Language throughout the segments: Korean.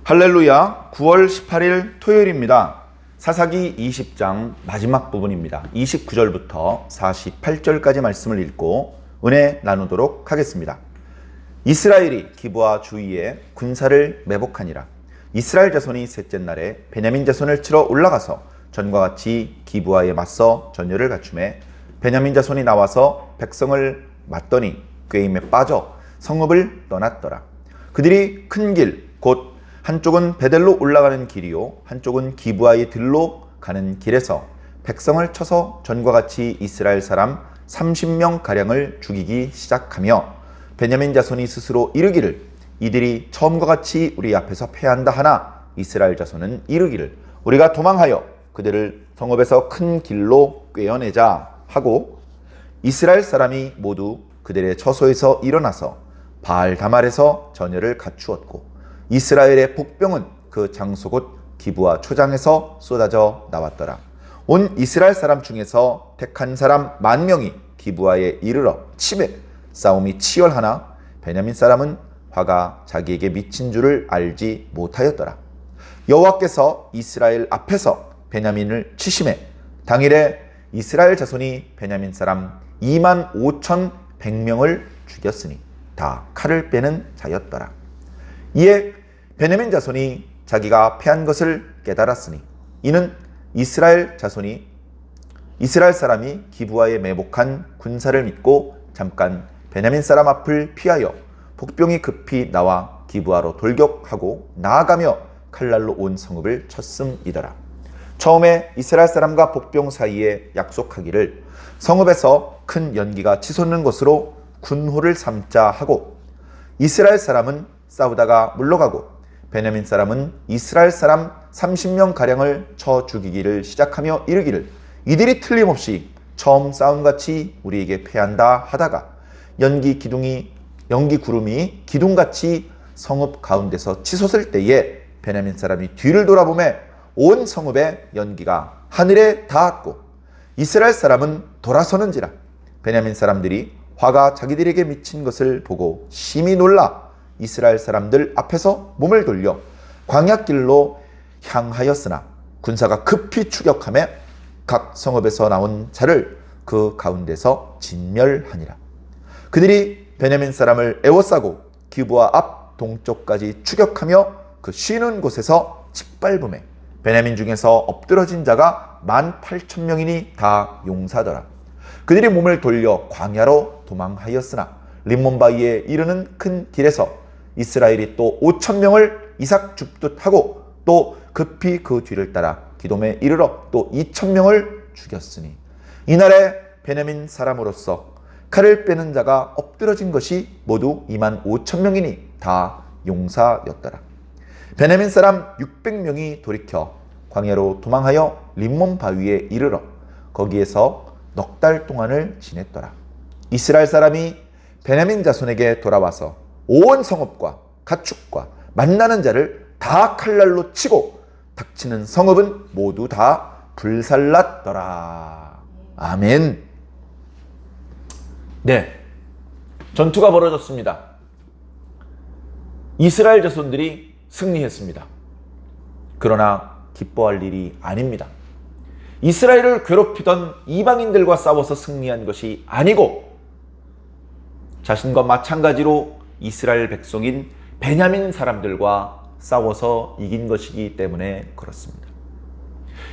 할렐루야. 9월 18일 토요일입니다. 사사기 20장 마지막 부분입니다. 29절부터 48절까지 말씀을 읽고 은혜 나누도록 하겠습니다. 이스라엘이 기브아 주위에 군사를 매복하니라. 이스라엘 자손이 셋째 날에 베냐민 자손을 치러 올라가서 전과 같이 기브아에 맞서 전열을 갖추매 베냐민 자손이 나와서 백성을 맞더니 꾀임에 빠져 성읍을 떠났더라. 그들이 큰 길 곧 한쪽은 베델로 올라가는 길이요 한쪽은 기브아의 들로 가는 길에서 백성을 쳐서 전과 같이 이스라엘 사람 30명 가량을 죽이기 시작하며 베냐민 자손이 스스로 이르기를 이들이 처음과 같이 우리 앞에서 패한다 하나 이스라엘 자손은 이르기를 우리가 도망하여 그들을 성읍에서 큰 길로 꿰어내자 하고 이스라엘 사람이 모두 그들의 처소에서 일어나서 바알 다말에서 전열을 갖추었고 이스라엘의 복병은 그 장소 곧 기브아 초장에서 쏟아져 나왔더라. 온 이스라엘 사람 중에서 택한 사람 10,000명이 기브아에 이르러 치매 싸움이 치열하나 베냐민 사람은 화가 자기에게 미친 줄을 알지 못하였더라. 여호와께서 이스라엘 앞에서 베냐민을 치심해 당일에 이스라엘 자손이 베냐민 사람 25,100명을 죽였으니 다 칼을 빼는 자였더라. 이에 베냐민 자손이 자기가 패한 것을 깨달았으니 이는 이스라엘 사람이 기브아에 매복한 군사를 믿고 잠깐 베냐민 사람 앞을 피하여 복병이 급히 나와 기브아로 돌격하고 나아가며 칼날로 온 성읍을 쳤음이더라. 처음에 이스라엘 사람과 복병 사이에 약속하기를 성읍에서 큰 연기가 치솟는 것으로 군호를 삼자 하고 이스라엘 사람은 싸우다가 물러가고 베냐민 사람은 이스라엘 사람 30명 가량을 쳐 죽이기를 시작하며 이르기를 이들이 틀림없이 처음 싸움같이 우리에게 패한다 하다가 연기 구름이 기둥같이 성읍 가운데서 치솟을 때에 베냐민 사람이 뒤를 돌아보매 온 성읍의 연기가 하늘에 닿았고 이스라엘 사람은 돌아서는지라. 베냐민 사람들이 화가 자기들에게 미친 것을 보고 심히 놀라 이스라엘 사람들 앞에서 몸을 돌려 광야길로 향하였으나 군사가 급히 추격하며 각 성읍에서 나온 자를 그 가운데서 진멸하니라. 그들이 베냐민 사람을 에워싸고 기브아 앞 동쪽까지 추격하며 그 쉬는 곳에서 짓밟음에 베냐민 중에서 엎드러진 자가 18,000명이니 다 용사더라. 그들이 몸을 돌려 광야로 도망하였으나 림몬바위에 이르는 큰 길에서 이스라엘이 또 5,000명을 이삭 줍듯 하고 또 급히 그 뒤를 따라 기돔에 이르러 또 2,000명을 죽였으니 이날에 베냐민 사람으로서 칼을 빼는 자가 엎드러진 것이 모두 25,000명이니 다 용사였더라. 베냐민 사람 600명이 돌이켜 광야로 도망하여 림몬 바위에 이르러 거기에서 넉 달 동안을 지냈더라. 이스라엘 사람이 베냐민 자손에게 돌아와서 온 성읍과 가축과 만나는 자를 다 칼날로 치고 닥치는 성읍은 모두 다 불살랐더라. 아멘. 네, 전투가 벌어졌습니다. 이스라엘 자손들이 승리했습니다. 그러나 기뻐할 일이 아닙니다. 이스라엘을 괴롭히던 이방인들과 싸워서 승리한 것이 아니고 자신과 마찬가지로 이스라엘 백성인 베냐민 사람들과 싸워서 이긴 것이기 때문에 그렇습니다.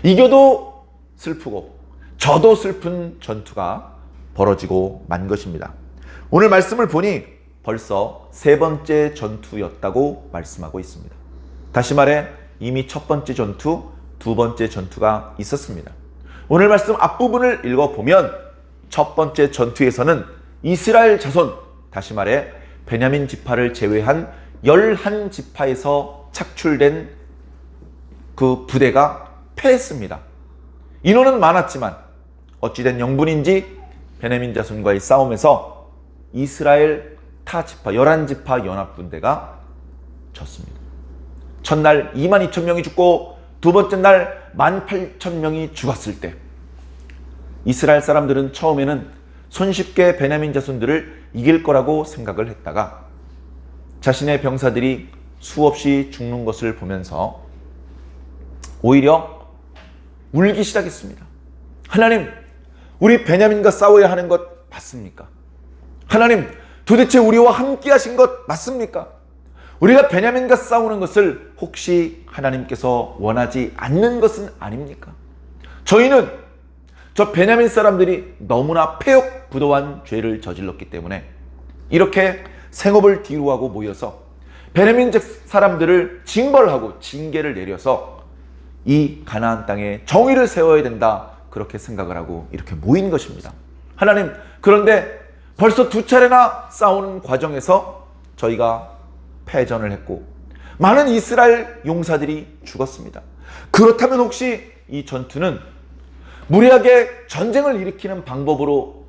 이겨도 슬프고 져도 슬픈 전투가 벌어지고 만 것입니다. 오늘 말씀을 보니 벌써 세 번째 전투였다고 말씀하고 있습니다. 다시 말해 이미 첫 번째 전투, 두 번째 전투가 있었습니다. 오늘 말씀 앞부분을 읽어보면 첫 번째 전투에서는 이스라엘 자손, 다시 말해 베냐민 지파를 제외한 11지파에서 착출된 그 부대가 패했습니다. 인원은 많았지만 어찌된 영분인지 베냐민 자손과의 싸움에서 이스라엘 타 지파 11지파 연합군대가 졌습니다. 첫날 22,000명이 죽고 두 번째 날 18,000명이 죽었을 때 이스라엘 사람들은 처음에는 손쉽게 베냐민 자손들을 이길 거라고 생각을 했다가 자신의 병사들이 수없이 죽는 것을 보면서 오히려 울기 시작했습니다. 하나님, 우리 베냐민과 싸워야 하는 것 맞습니까? 하나님, 도대체 우리와 함께 하신 것 맞습니까? 우리가 베냐민과 싸우는 것을 혹시 하나님께서 원하지 않는 것은 아닙니까? 저희는 저 베냐민 사람들이 너무나 폐역부도한 죄를 저질렀기 때문에 이렇게 생업을 뒤로하고 모여서 베냐민 사람들을 징벌하고 징계를 내려서 이 가나안 땅에 정의를 세워야 된다, 그렇게 생각을 하고 이렇게 모인 것입니다. 하나님, 그런데 벌써 2차례나 싸우는 과정에서 저희가 패전을 했고 많은 이스라엘 용사들이 죽었습니다. 그렇다면 혹시 이 전투는 무리하게 전쟁을 일으키는 방법으로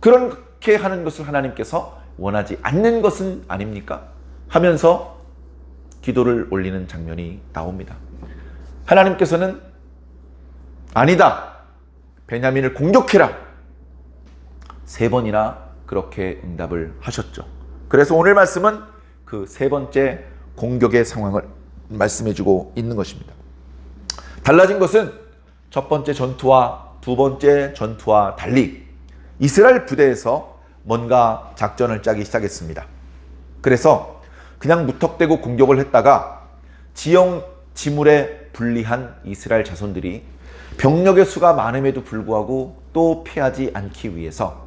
그렇게 하는 것을 하나님께서 원하지 않는 것은 아닙니까? 하면서 기도를 올리는 장면이 나옵니다. 하나님께서는 아니다, 베냐민을 공격해라, 3번이나 그렇게 응답을 하셨죠. 그래서 오늘 말씀은 그 3번째 공격의 상황을 말씀해주고 있는 것입니다. 달라진 것은 첫 번째 전투와 두 번째 전투와 달리 이스라엘 부대에서 뭔가 작전을 짜기 시작했습니다. 그래서 그냥 무턱대고 공격을 했다가 지형지물에 불리한 이스라엘 자손들이 병력의 수가 많음에도 불구하고 또 패하지 않기 위해서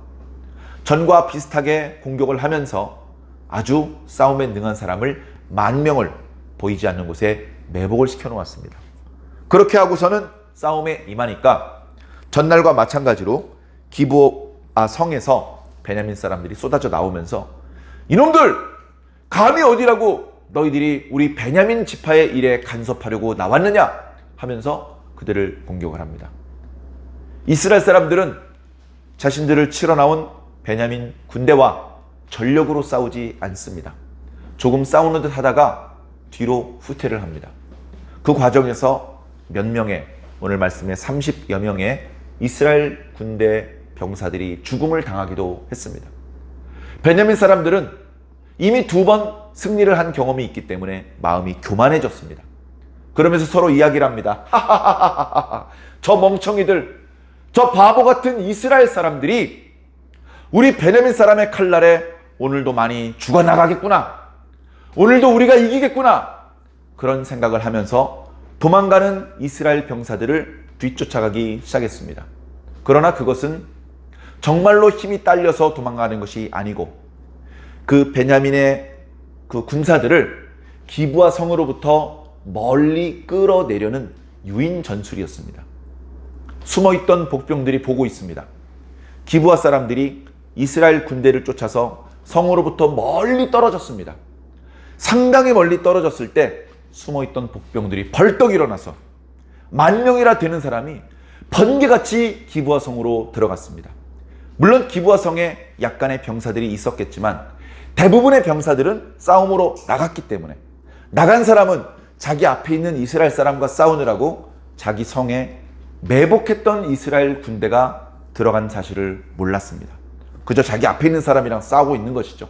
전과 비슷하게 공격을 하면서 아주 싸움에 능한 사람을 10,000명을 보이지 않는 곳에 매복을 시켜놓았습니다. 그렇게 하고서는 싸움에 임하니까 전날과 마찬가지로 기브아 성에서 베냐민 사람들이 쏟아져 나오면서 이놈들! 감히 어디라고 너희들이 우리 베냐민 지파의 일에 간섭하려고 나왔느냐? 하면서 그들을 공격을 합니다. 이스라엘 사람들은 자신들을 치러 나온 베냐민 군대와 전력으로 싸우지 않습니다. 조금 싸우는 듯 하다가 뒤로 후퇴를 합니다. 그 과정에서 몇 명의, 오늘 말씀에 30여 명의 이스라엘 군대 병사들이 죽음을 당하기도 했습니다. 베냐민 사람들은 이미 2번 승리를 한 경험이 있기 때문에 마음이 교만해졌습니다. 그러면서 서로 이야기를 합니다. 하하하하하, 저 멍청이들, 저 바보 같은 이스라엘 사람들이 우리 베냐민 사람의 칼날에 오늘도 많이 죽어나가겠구나, 오늘도 우리가 이기겠구나, 그런 생각을 하면서 도망가는 이스라엘 병사들을 뒤쫓아가기 시작했습니다. 그러나 그것은 정말로 힘이 딸려서 도망가는 것이 아니고 그 베냐민의 그 군사들을 기브아 성으로부터 멀리 끌어내려는 유인 전술이었습니다. 숨어있던 복병들이 보고 있습니다. 기브아 사람들이 이스라엘 군대를 쫓아서 성으로부터 멀리 떨어졌습니다. 상당히 멀리 떨어졌을 때 숨어있던 복병들이 벌떡 일어나서 10,000명이나 되는 사람이 번개같이 기브아 성으로 들어갔습니다. 물론 기브아 성에 약간의 병사들이 있었겠지만 대부분의 병사들은 싸움으로 나갔기 때문에 나간 사람은 자기 앞에 있는 이스라엘 사람과 싸우느라고 자기 성에 매복했던 이스라엘 군대가 들어간 사실을 몰랐습니다. 그저 자기 앞에 있는 사람이랑 싸우고 있는 것이죠.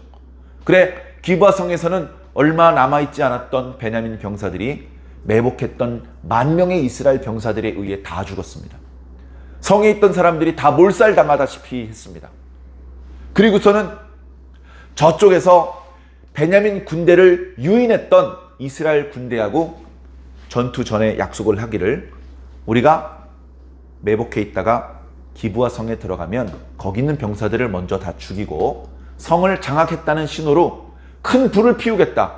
그래, 기브아 성에서는 얼마 남아있지 않았던 베냐민 병사들이 매복했던 10,000명의 이스라엘 병사들에 의해 다 죽었습니다. 성에 있던 사람들이 다 몰살당하다시피 했습니다. 그리고서는 저쪽에서 베냐민 군대를 유인했던 이스라엘 군대하고 전투 전에 약속을 하기를, 우리가 매복해 있다가 기브아 성에 들어가면 거기 있는 병사들을 먼저 다 죽이고 성을 장악했다는 신호로 큰 불을 피우겠다.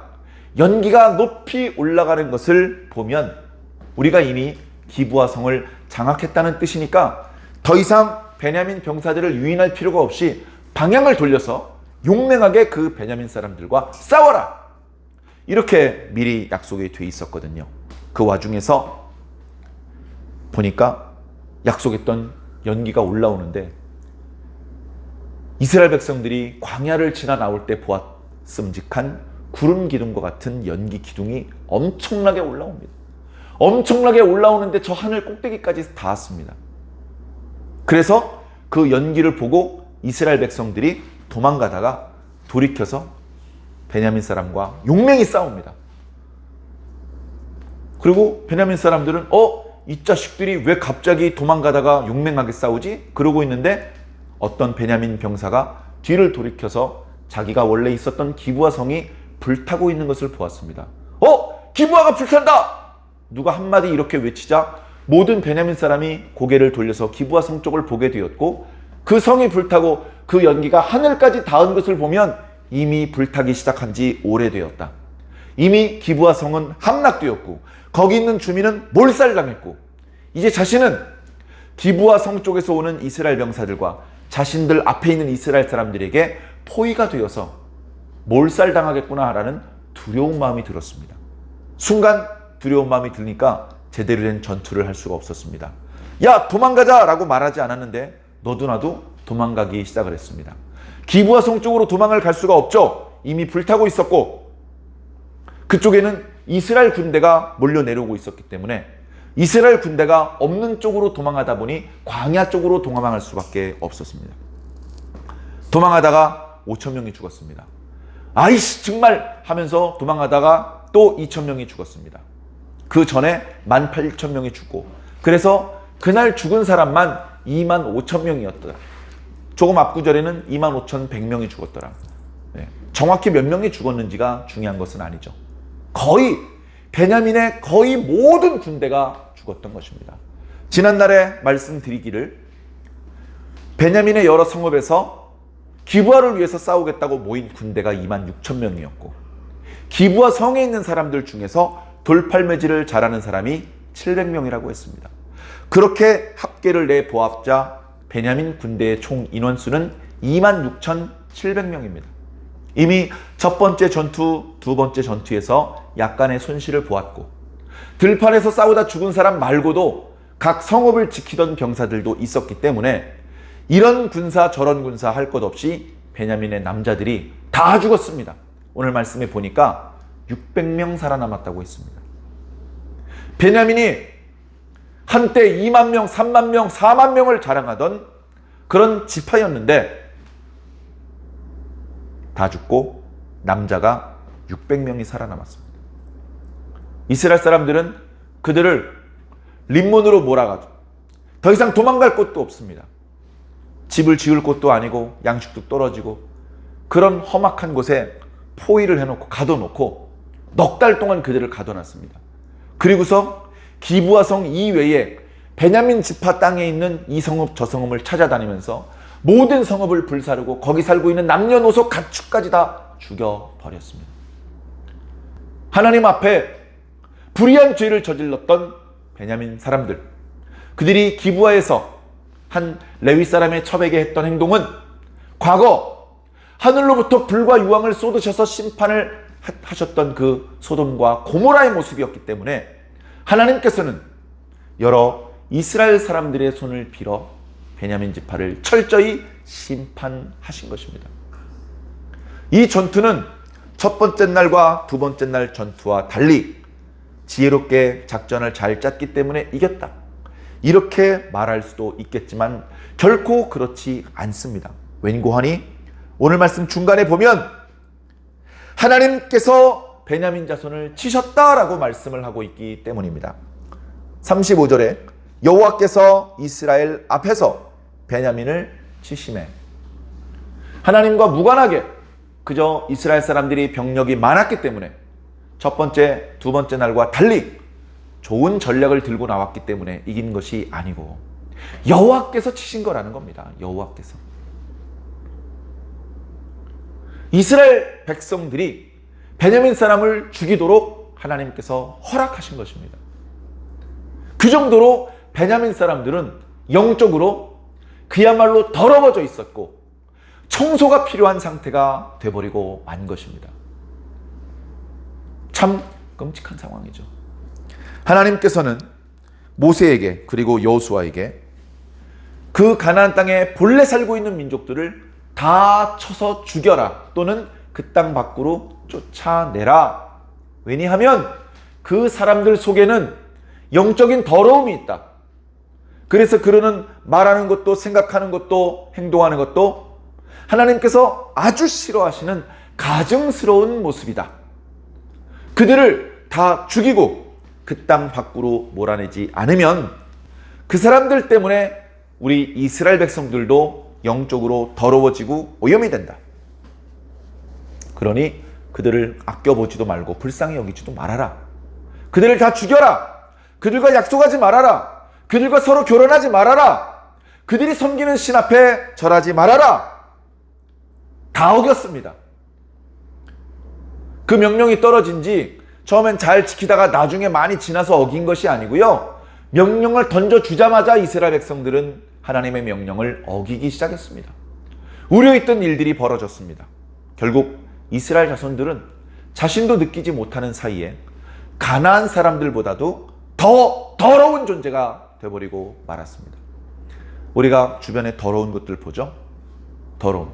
연기가 높이 올라가는 것을 보면 우리가 이미 기브아 성을 장악했다는 뜻이니까 더 이상 베냐민 병사들을 유인할 필요가 없이 방향을 돌려서 용맹하게 그 베냐민 사람들과 싸워라, 이렇게 미리 약속이 돼 있었거든요. 그 와중에서 보니까 약속했던 연기가 올라오는데 이스라엘 백성들이 광야를 지나 나올 때 보았음직한 구름 기둥과 같은 연기 기둥이 엄청나게 올라옵니다. 엄청나게 올라오는데 저 하늘 꼭대기까지 닿았습니다. 그래서 그 연기를 보고 이스라엘 백성들이 도망가다가 돌이켜서 베냐민 사람과 용맹히 싸웁니다. 그리고 베냐민 사람들은 이 자식들이 왜 갑자기 도망가다가 용맹하게 싸우지? 그러고 있는데 어떤 베냐민 병사가 뒤를 돌이켜서 자기가 원래 있었던 기브아 성이 불타고 있는 것을 보았습니다. 기브아가 불탄다! 누가 한마디 이렇게 외치자 모든 베냐민 사람이 고개를 돌려서 기브아 성 쪽을 보게 되었고, 그 성이 불타고 그 연기가 하늘까지 닿은 것을 보면 이미 불타기 시작한 지 오래되었다. 이미 기브아 성은 함락되었고 거기 있는 주민은 몰살당했고, 이제 자신은 기브아 성 쪽에서 오는 이스라엘 병사들과 자신들 앞에 있는 이스라엘 사람들에게 포위가 되어서 몰살당하겠구나라는 두려운 마음이 들었습니다. 순간 두려운 마음이 드니까 제대로 된 전투를 할 수가 없었습니다. 야, 도망가자 라고 말하지 않았는데 너도 나도 도망가기 시작을 했습니다. 기브아 성 쪽으로 도망을 갈 수가 없죠. 이미 불타고 있었고 그쪽에는 이스라엘 군대가 몰려 내려오고 있었기 때문에 이스라엘 군대가 없는 쪽으로 도망하다 보니 광야 쪽으로 도망할 수밖에 없었습니다. 도망하다가 5,000명이 죽었습니다. 아이씨 정말 하면서 도망하다가 또 2,000명이 죽었습니다. 그 전에 18,000명이 죽고, 그래서 그날 죽은 사람만 25,000명이었더라. 조금 앞구절에는 25,100명이 죽었더라. 정확히 몇 명이 죽었는지가 중요한 것은 아니죠. 거의 베냐민의 거의 모든 군대가 죽었던 것입니다. 지난날에 말씀드리기를 베냐민의 여러 성읍에서 기브아를 위해서 싸우겠다고 모인 군대가 26,000명이었고 기브아 성에 있는 사람들 중에서 돌팔매질을 잘하는 사람이 700명이라고 했습니다. 그렇게 합계를 내보았자 베냐민 군대의 총 인원수는 26,700명입니다. 이미 첫 번째 전투, 두 번째 전투에서 약간의 손실을 보았고 들판에서 싸우다 죽은 사람 말고도 각 성읍을 지키던 병사들도 있었기 때문에 이런 군사 저런 군사 할 것 없이 베냐민의 남자들이 다 죽었습니다. 오늘 말씀에 보니까 600명 살아남았다고 했습니다. 베냐민이 한때 2만 명, 3만 명, 4만 명을 자랑하던 그런 지파였는데 다 죽고 남자가 600명이 살아남았습니다. 이스라엘 사람들은 그들을 림몬으로 몰아가지고 더 이상 도망갈 곳도 없습니다. 집을 지을 곳도 아니고 양식도 떨어지고 그런 험악한 곳에 포위를 해놓고 가둬놓고 넉 달 동안 그들을 가둬놨습니다. 그리고서 기브아 성 이외에 베냐민 지파 땅에 있는 이 성읍 저 성읍을 찾아다니면서 모든 성읍을 불사르고 거기 살고 있는 남녀노소 가축까지 다 죽여버렸습니다. 하나님 앞에 불의한 죄를 저질렀던 베냐민 사람들, 그들이 기브아에서 한 레위 사람의 첩에게 했던 행동은 과거 하늘로부터 불과 유황을 쏟으셔서 심판을 하셨던 그 소돔과 고모라의 모습이었기 때문에 하나님께서는 여러 이스라엘 사람들의 손을 빌어 베냐민 지파를 철저히 심판하신 것입니다. 이 전투는 첫 번째 날과 두 번째 날 전투와 달리 지혜롭게 작전을 잘 짰기 때문에 이겼다, 이렇게 말할 수도 있겠지만 결코 그렇지 않습니다. 웬고하니 오늘 말씀 중간에 보면 하나님께서 베냐민 자손을 치셨다라고 말씀을 하고 있기 때문입니다. 35절에 여호와께서 이스라엘 앞에서 베냐민을 치심해. 하나님과 무관하게 그저 이스라엘 사람들이 병력이 많았기 때문에 첫 번째, 두 번째 날과 달리 좋은 전략을 들고 나왔기 때문에 이긴 것이 아니고 여호와께서 치신 거라는 겁니다. 여호와께서. 이스라엘 백성들이 베냐민 사람을 죽이도록 하나님께서 허락하신 것입니다. 그 정도로 베냐민 사람들은 영적으로 그야말로 더러워져 있었고 청소가 필요한 상태가 돼버리고 만 것입니다. 참 끔찍한 상황이죠. 하나님께서는 모세에게 그리고 여호수아에게 그 가나안 땅에 본래 살고 있는 민족들을 다 쳐서 죽여라 또는 그 땅 밖으로 쫓아내라. 왜냐하면 그 사람들 속에는 영적인 더러움이 있다. 그래서 그러는 말하는 것도 생각하는 것도 행동하는 것도 하나님께서 아주 싫어하시는 가증스러운 모습이다. 그들을 다 죽이고 그 땅 밖으로 몰아내지 않으면 그 사람들 때문에 우리 이스라엘 백성들도 영적으로 더러워지고 오염이 된다. 그러니 그들을 아껴보지도 말고 불쌍히 여기지도 말아라. 그들을 다 죽여라. 그들과 약속하지 말아라. 그들과 서로 결혼하지 말아라. 그들이 섬기는 신 앞에 절하지 말아라. 다 어겼습니다. 그 명령이 떨어진 지 처음엔 잘 지키다가 나중에 많이 지나서 어긴 것이 아니고요. 명령을 던져주자마자 이스라엘 백성들은 하나님의 명령을 어기기 시작했습니다. 우려했던 일들이 벌어졌습니다. 결국 이스라엘 자손들은 자신도 느끼지 못하는 사이에 가나안 사람들보다도 더 더러운 존재가 되어버리고 말았습니다. 우리가 주변에 더러운 것들 보죠? 더러운.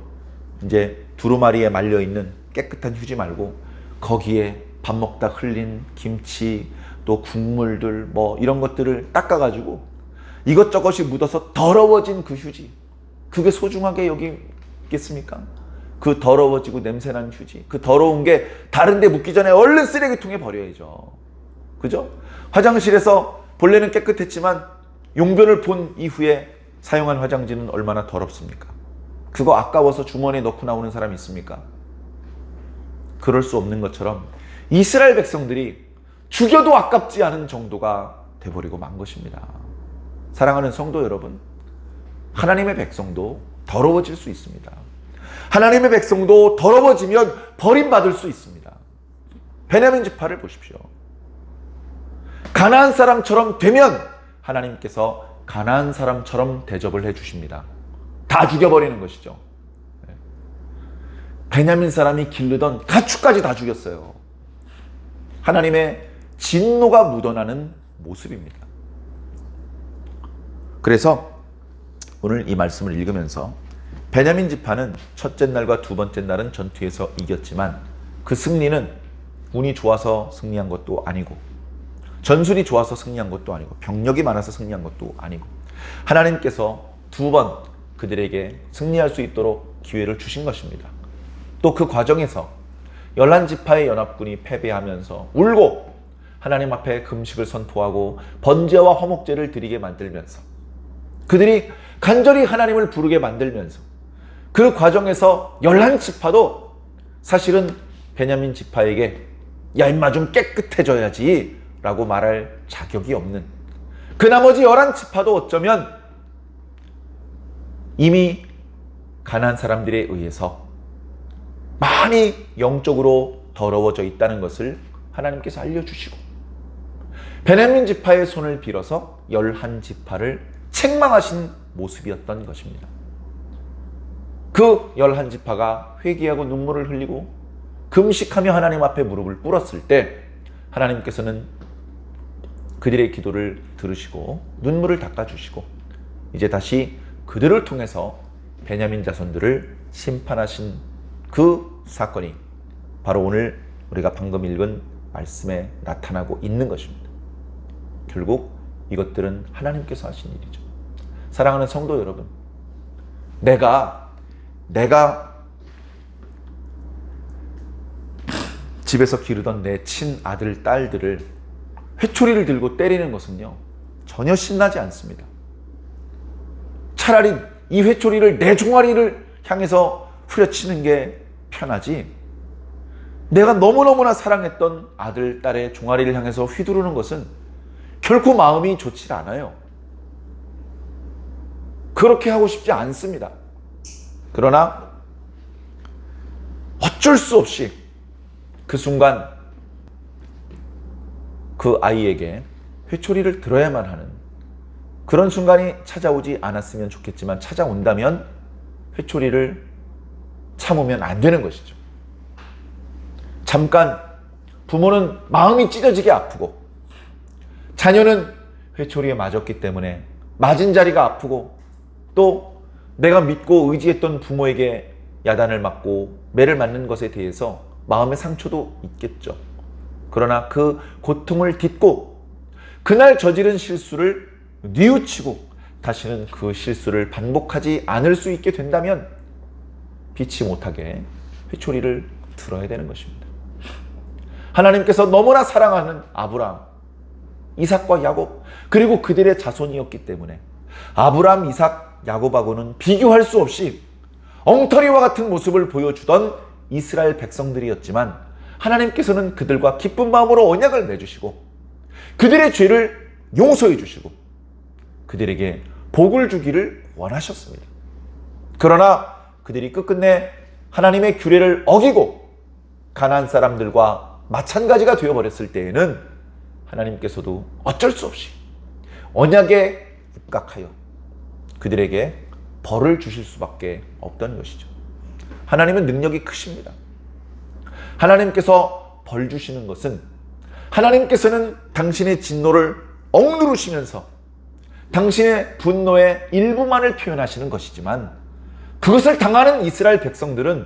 이제 두루마리에 말려있는 깨끗한 휴지 말고 거기에 밥 먹다 흘린 김치, 또 국물들 뭐 이런 것들을 닦아가지고 이것저것이 묻어서 더러워진 그 휴지. 그게 소중하게 여기겠습니까? 그 더러워지고 냄새난 휴지. 그 더러운 게 다른 데 묻기 전에 얼른 쓰레기통에 버려야죠. 그죠? 화장실에서 본래는 깨끗했지만 용변을 본 이후에 사용한 화장지는 얼마나 더럽습니까? 그거 아까워서 주머니에 넣고 나오는 사람이 있습니까? 그럴 수 없는 것처럼 이스라엘 백성들이 죽여도 아깝지 않은 정도가 돼버리고 만 것입니다. 사랑하는 성도 여러분, 하나님의 백성도 더러워질 수 있습니다. 하나님의 백성도 더러워지면 버림받을 수 있습니다. 베냐민 지파를 보십시오. 가나안 사람처럼 되면 하나님께서 가나안 사람처럼 대접을 해주십니다. 다 죽여버리는 것이죠. 베냐민 사람이 기르던 가축까지 다 죽였어요. 하나님의 진노가 묻어나는 모습입니다. 그래서 오늘 이 말씀을 읽으면서 베냐민 지파는 첫째 날과 두 번째 날은 전투에서 이겼지만 그 승리는 운이 좋아서 승리한 것도 아니고 전술이 좋아서 승리한 것도 아니고 병력이 많아서 승리한 것도 아니고 하나님께서 두 번 그들에게 승리할 수 있도록 기회를 주신 것입니다. 또 그 과정에서 11지파의 연합군이 패배하면서 울고 하나님 앞에 금식을 선포하고 번제와 화목제를 드리게 만들면서 그들이 간절히 하나님을 부르게 만들면서 그 과정에서 11지파도 사실은 베냐민 지파에게 야 임마 좀 깨끗해져야지 라고 말할 자격이 없는 그 나머지 11지파도 어쩌면 이미 가나안 사람들에 의해서 많이 영적으로 더러워져 있다는 것을 하나님께서 알려주시고 베냐민 지파의 손을 빌어서 11지파를 책망하신 모습이었던 것입니다. 그 11지파가 회개하고 눈물을 흘리고 금식하며 하나님 앞에 무릎을 꿇었을 때 하나님께서는 그들의 기도를 들으시고 눈물을 닦아주시고 이제 다시 그들을 통해서 베냐민 자손들을 심판하신 그 사건이 바로 오늘 우리가 방금 읽은 말씀에 나타나고 있는 것입니다. 결국 이것들은 하나님께서 하신 일이죠. 사랑하는 성도 여러분, 내가 집에서 기르던 내 친아들, 딸들을 회초리를 들고 때리는 것은요 전혀 신나지 않습니다. 차라리 이 회초리를 내 종아리를 향해서 후려치는 게 편하지 내가 너무너무나 사랑했던 아들, 딸의 종아리를 향해서 휘두르는 것은 결코 마음이 좋지 않아요. 그렇게 하고 싶지 않습니다. 그러나 어쩔 수 없이 그 순간 그 아이에게 회초리를 들어야만 하는 그런 순간이 찾아오지 않았으면 좋겠지만 찾아온다면 회초리를 참으면 안 되는 것이죠. 잠깐 부모는 마음이 찢어지게 아프고 자녀는 회초리에 맞았기 때문에 맞은 자리가 아프고 또 내가 믿고 의지했던 부모에게 야단을 맞고 매를 맞는 것에 대해서 마음의 상처도 있겠죠. 그러나 그 고통을 딛고 그날 저지른 실수를 뉘우치고 다시는 그 실수를 반복하지 않을 수 있게 된다면 피치 못하게 회초리를 들어야 되는 것입니다. 하나님께서 너무나 사랑하는 아브라함, 이삭과 야곱, 그리고 그들의 자손이었기 때문에 아브라함, 이삭, 야곱하고는 비교할 수 없이 엉터리와 같은 모습을 보여주던 이스라엘 백성들이었지만 하나님께서는 그들과 기쁜 마음으로 언약을 맺으시고 그들의 죄를 용서해 주시고 그들에게 복을 주기를 원하셨습니다. 그러나 그들이 끝끝내 하나님의 규례를 어기고 가나안 사람들과 마찬가지가 되어버렸을 때에는 하나님께서도 어쩔 수 없이 언약에 입각하여 그들에게 벌을 주실 수밖에 없던 것이죠. 하나님은 능력이 크십니다. 하나님께서 벌 주시는 것은 하나님께서는 당신의 진노를 억누르시면서 당신의 분노의 일부만을 표현하시는 것이지만 그것을 당하는 이스라엘 백성들은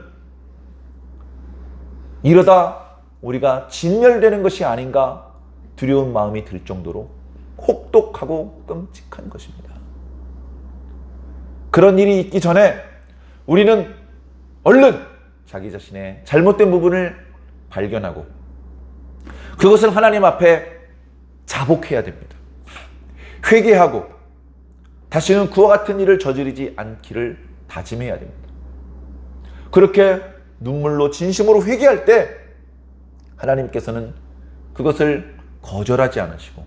이러다 우리가 진멸되는 것이 아닌가 두려운 마음이 들 정도로 혹독하고 끔찍한 것입니다. 그런 일이 있기 전에 우리는 얼른 자기 자신의 잘못된 부분을 발견하고 그것을 하나님 앞에 자복해야 됩니다. 회개하고 다시는 그와 같은 일을 저지르지 않기를 다짐해야 됩니다. 그렇게 눈물로 진심으로 회개할 때 하나님께서는 그것을 거절하지 않으시고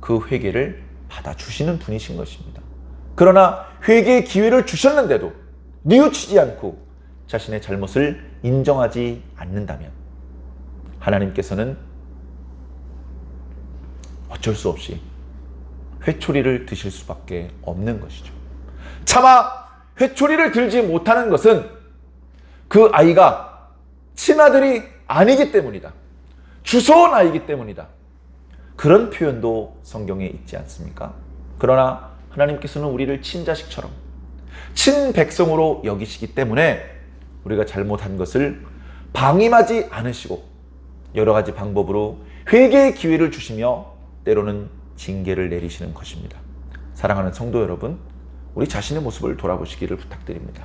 그 회개를 받아주시는 분이신 것입니다. 그러나 회개의 기회를 주셨는데도 뉘우치지 않고 자신의 잘못을 인정하지 않는다면 하나님께서는 어쩔 수 없이 회초리를 드실 수밖에 없는 것이죠. 차마 회초리를 들지 못하는 것은 그 아이가 친아들이 아니기 때문이다. 주소온 아이기 때문이다. 그런 표현도 성경에 있지 않습니까? 그러나 하나님께서는 우리를 친자식처럼 친백성으로 여기시기 때문에 우리가 잘못한 것을 방임하지 않으시고 여러 가지 방법으로 회개의 기회를 주시며 때로는 징계를 내리시는 것입니다. 사랑하는 성도 여러분, 우리 자신의 모습을 돌아보시기를 부탁드립니다.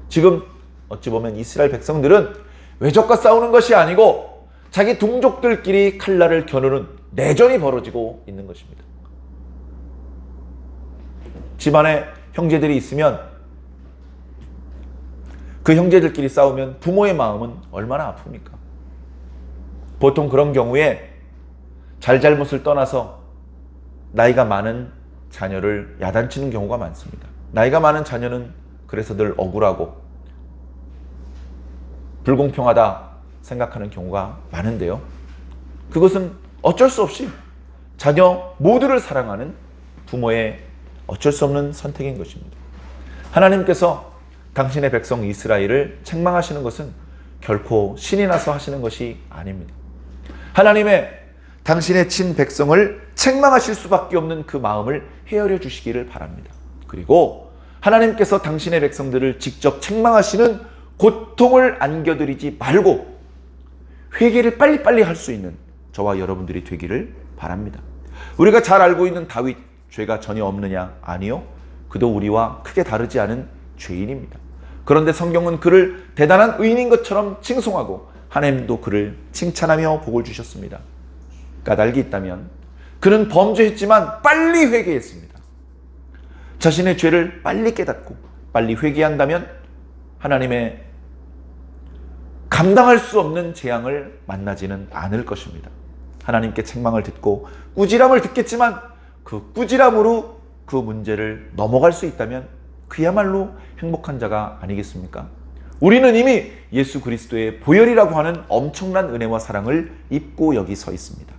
지금 어찌 보면 이스라엘 백성들은 외적과 싸우는 것이 아니고 자기 동족들끼리 칼날을 겨누는 내전이 벌어지고 있는 것입니다. 집안에 형제들이 있으면 그 형제들끼리 싸우면 부모의 마음은 얼마나 아픕니까? 보통 그런 경우에 잘잘못을 떠나서 나이가 많은 자녀를 야단치는 경우가 많습니다. 나이가 많은 자녀는 그래서 늘 억울하고 불공평하다 생각하는 경우가 많은데요. 그것은 어쩔 수 없이 자녀 모두를 사랑하는 부모의 어쩔 수 없는 선택인 것입니다. 하나님께서 당신의 백성 이스라엘을 책망하시는 것은 결코 신이 나서 하시는 것이 아닙니다. 하나님의 당신의 친백성을 책망하실 수밖에 없는 그 마음을 헤아려 주시기를 바랍니다. 그리고 하나님께서 당신의 백성들을 직접 책망하시는 고통을 안겨드리지 말고 회개를 빨리빨리 할 수 있는 저와 여러분들이 되기를 바랍니다. 우리가 잘 알고 있는 다윗, 죄가 전혀 없느냐? 아니요. 그도 우리와 크게 다르지 않은 죄인입니다. 그런데 성경은 그를 대단한 의인인 것처럼 칭송하고 하나님도 그를 칭찬하며 복을 주셨습니다. 까닭이 있다면 그는 범죄했지만 빨리 회개했습니다. 자신의 죄를 빨리 깨닫고 빨리 회개한다면 하나님의 감당할 수 없는 재앙을 만나지는 않을 것입니다. 하나님께 책망을 듣고 꾸지람을 듣겠지만 그 꾸지람으로 그 문제를 넘어갈 수 있다면 그야말로 행복한 자가 아니겠습니까? 우리는 이미 예수 그리스도의 보혈이라고 하는 엄청난 은혜와 사랑을 입고 여기 서 있습니다.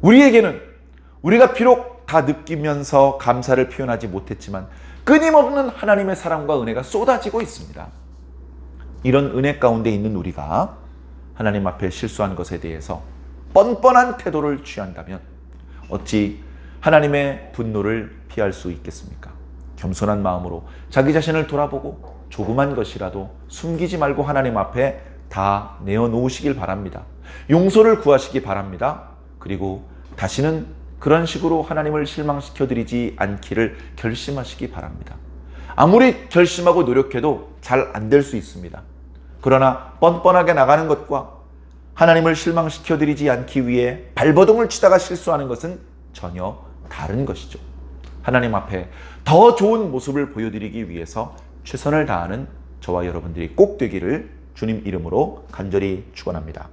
우리에게는 우리가 비록 다 느끼면서 감사를 표현하지 못했지만 끊임없는 하나님의 사랑과 은혜가 쏟아지고 있습니다. 이런 은혜 가운데 있는 우리가 하나님 앞에 실수한 것에 대해서 뻔뻔한 태도를 취한다면 어찌 하나님의 분노를 피할 수 있겠습니까? 겸손한 마음으로 자기 자신을 돌아보고 조그만 것이라도 숨기지 말고 하나님 앞에 다 내어놓으시길 바랍니다. 용서를 구하시기 바랍니다. 그리고 다시는 그런 식으로 하나님을 실망시켜드리지 않기를 결심하시기 바랍니다. 아무리 결심하고 노력해도 잘 안 될 수 있습니다. 그러나 뻔뻔하게 나가는 것과 하나님을 실망시켜드리지 않기 위해 발버둥을 치다가 실수하는 것은 전혀 다른 것이죠. 하나님 앞에 더 좋은 모습을 보여드리기 위해서 최선을 다하는 저와 여러분들이 꼭 되기를 주님 이름으로 간절히 축원합니다.